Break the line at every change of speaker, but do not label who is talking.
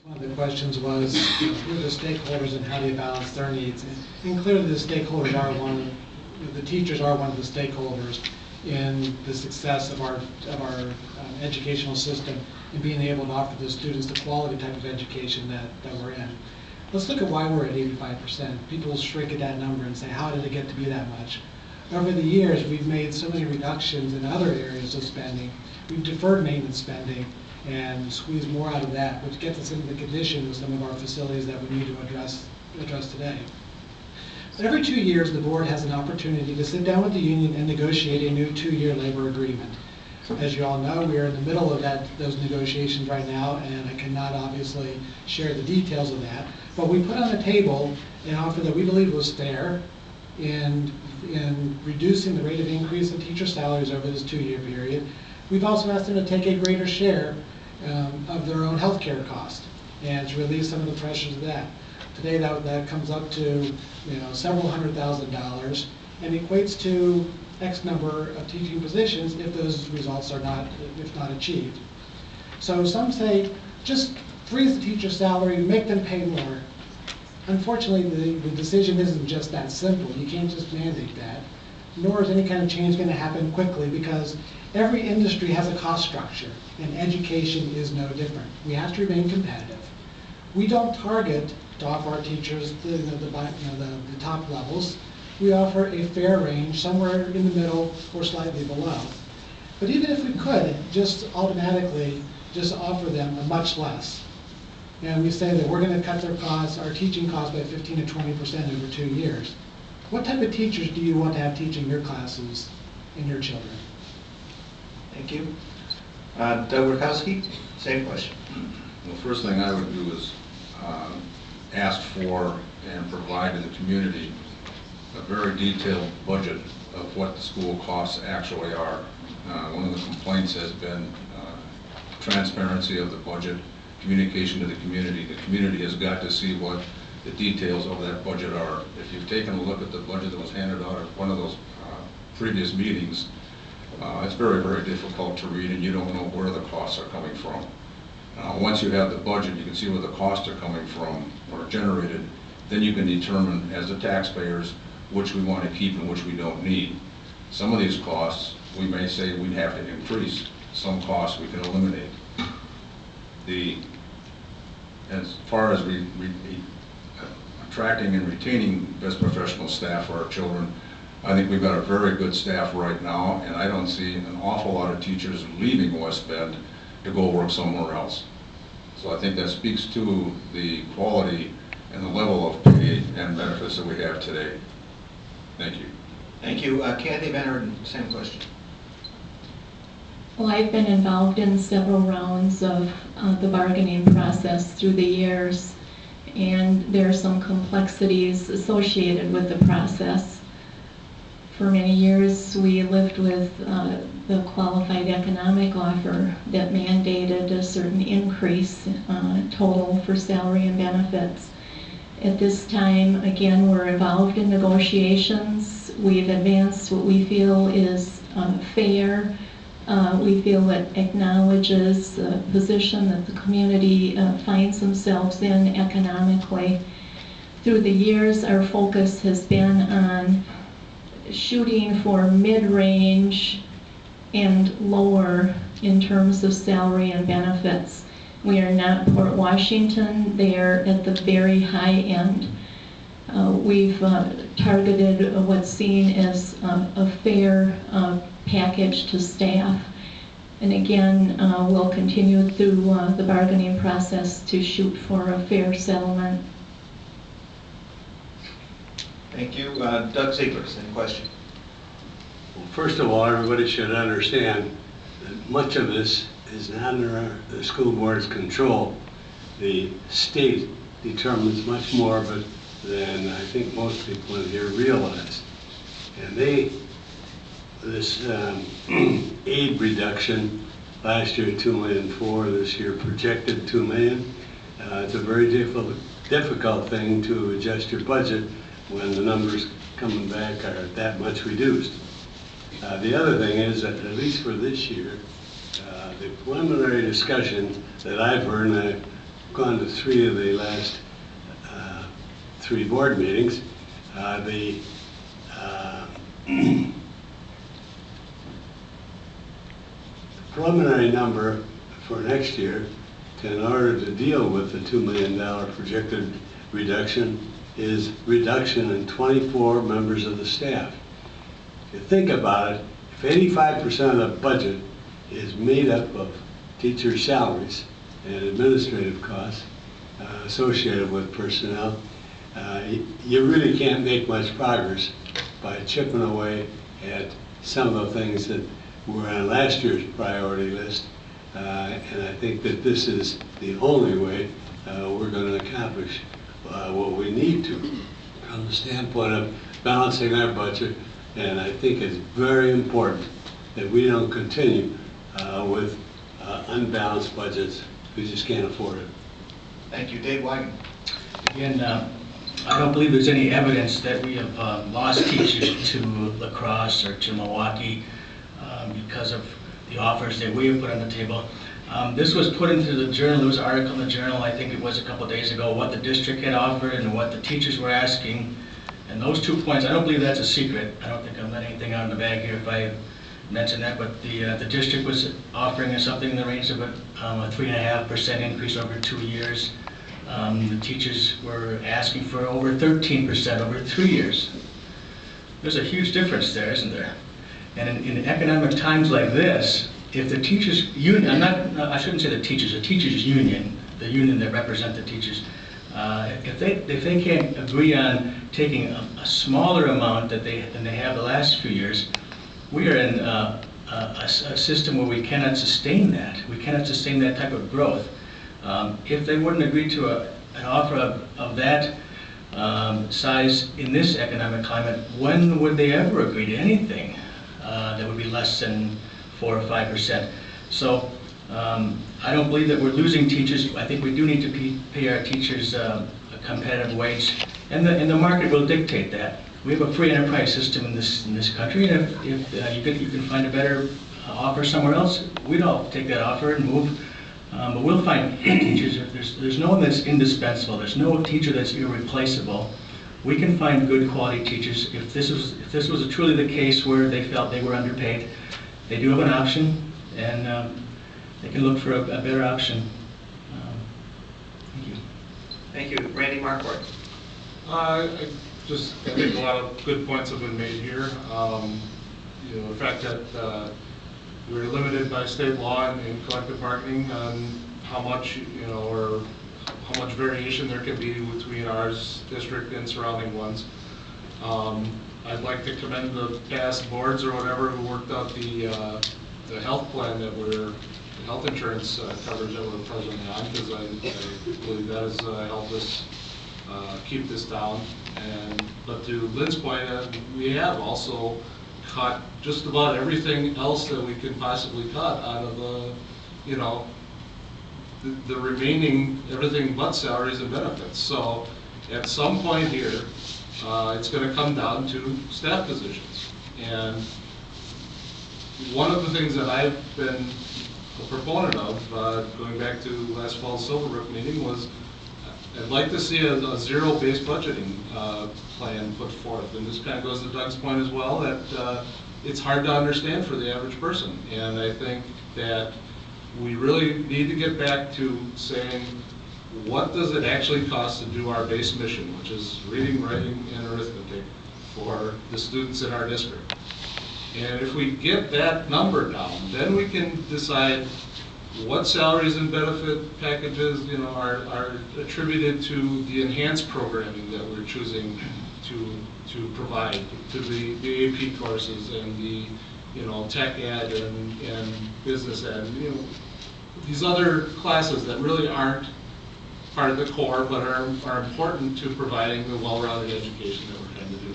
One of the questions was, who are the stakeholders and how do you balance their needs? And clearly the stakeholders are the teachers are one of the stakeholders in the success of our educational system and being able to offer the students the quality type of education that we're in. Let's look at why we're at 85%. People shrink at that number and say, how did it get to be that much? Over the years, we've made so many reductions in other areas of spending. We've deferred maintenance spending and squeeze more out of that, which gets us into the condition of some of our facilities that we need to address today. Every 2 years, the board has an opportunity to sit down with the union and negotiate a new 2-year labor agreement. As you all know, we are in the middle of those negotiations right now, and I cannot obviously share the details of that. But we put on the table an offer that we believe was fair in reducing the rate of increase in teacher salaries over this 2-year period. We've also asked them to take a greater share of their own health care cost and to relieve some of the pressures of that. Today that comes up to several $100,000 and equates to X number of teaching positions if those results are not achieved. So some say just freeze the teacher's salary, make them pay more. Unfortunately, the decision isn't just that simple. You can't just mandate that, nor is any kind of change going to happen quickly because every industry has a cost structure, and education is no different. We have to remain competitive. We don't target to offer our teachers the top levels. We offer a fair range, somewhere in the middle or slightly below. But even if we could just automatically just offer them a much less, and we say that we're going to cut their costs, our teaching costs by 15 to 20% over 2 years, what type of teachers do you want to have teaching your classes and your children?
Thank you. Doug Rakowski, same question.
The first thing I would do is ask for and provide to the community a very detailed budget of what the school costs actually are. One of the complaints has been transparency of the budget, communication to the community. The community has got to see what the details of that budget are. If you've taken a look at the budget that was handed out at one of those previous meetings, it's very, very difficult to read and you don't know where the costs are coming from. Once you have the budget, you can see where the costs are coming from or generated. Then you can determine as the taxpayers which we want to keep and which we don't need. Some of these costs we may say we'd have to increase. Some costs we can eliminate. As far as attracting and retaining best professional staff for our children, I think we've got a very good staff right now, and I don't see an awful lot of teachers leaving West Bend to go work somewhere else. So I think that speaks to the quality and the level of pay and benefits that we have today. Thank you.
Thank you. Kathy VanEerden, same question.
Well, I've been involved in several rounds of the bargaining process through the years, and there are some complexities associated with the process. For many years, we lived with the qualified economic offer that mandated a certain increase total for salary and benefits. At this time, again, we're involved in negotiations. We've advanced what we feel is fair. We feel it acknowledges the position that the community finds themselves in economically. Through the years, our focus has been on shooting for mid-range and lower in terms of salary and benefits. We are not Port Washington, they are at the very high end. We've targeted what's seen as a fair package to staff. And again, we'll continue through the bargaining process to shoot for a fair settlement.
Thank you. Doug Ziegler, same question.
Well, first of all, everybody should understand that much of this is not under the school board's control. The state determines much more of it than I think most people in here realize. And this aid reduction, last year $2.4 million, this year projected $2 million. It's a very difficult thing to adjust your budget when the numbers coming back are that much reduced. The other thing is that at least for this year, the preliminary discussion that I've heard, and gone to 3 of the last 3 board meetings. The preliminary number for next year, in order to deal with the $2 million projected reduction, is reduction in 24 members of the staff. If you think about it, if 85% of the budget is made up of teacher salaries and administrative costs associated with personnel, you really can't make much progress by chipping away at some of the things that were on last year's priority list. And I think that this is the only way we're going to accomplish what we need to from the standpoint of balancing our budget. And I think it's very important that we don't continue with unbalanced budgets. We just can't afford it.
Thank you. Dave Weigand.
Again, I don't believe there's any evidence that we have lost teachers to La Crosse or to Milwaukee because of the offers that we have put on the table. This was put into the journal. There was an article in the journal, I think it was a couple days ago, what the district had offered and what the teachers were asking. And those 2 points, I don't believe that's a secret. I don't think I'm letting anything out of the bag here if I mention that, but the district was offering something in the range of a 3.5% increase over 2 years. The teachers were asking for over 13% over 3 years. There's a huge difference there, isn't there? And in economic times like this, if the teachers union, I shouldn't say the teachers union, the union that represent the teachers, if they can't agree on taking a smaller amount than they have the last few years, we are in a system where we cannot sustain that. We cannot sustain that type of growth. If they wouldn't agree to an offer of that size in this economic climate, when would they ever agree to anything that would be less than 4 or 5%? So I don't believe that we're losing teachers. I think we do need to pay our teachers a competitive wage, and the market will dictate that. We have a free enterprise system in this country, and if you can find a better offer somewhere else, we'd all take that offer and move. But we'll find teachers. There's no one that's indispensable. There's no teacher that's irreplaceable. We can find good quality teachers. If this was truly the case where they felt they were underpaid, they do have an option, and they can look for a better option. Thank you.
Thank you. Randy Marquardt.
I think a lot of good points have been made here. The fact that we're limited by state law in collective bargaining on how much, or how much variation there can be between our district and surrounding ones. I'd like to commend the past boards or whatever who worked out the health plan the health insurance coverage that we're presently on, because I believe that has helped us keep this down. But to Lynn's point, we have also cut just about everything else that we can possibly cut out of the remaining everything but salaries and benefits. So at some point here, it's going to come down to staff positions. And one of the things that I've been a proponent of, going back to last fall's Silverbrook meeting, was I'd like to see a zero-based budgeting plan put forth. And this kind of goes to Doug's point as well, that it's hard to understand for the average person. And I think that we really need to get back to saying, what does it actually cost to do our base mission, which is reading, writing, and arithmetic for the students in our district? And if we get that number down, then we can decide what salaries and benefit packages are attributed to the enhanced programming that we're choosing to provide, to the AP courses and the tech ed and business ed, these other classes that really aren't part of the core but are important to providing the well-rounded education that we're trying to do.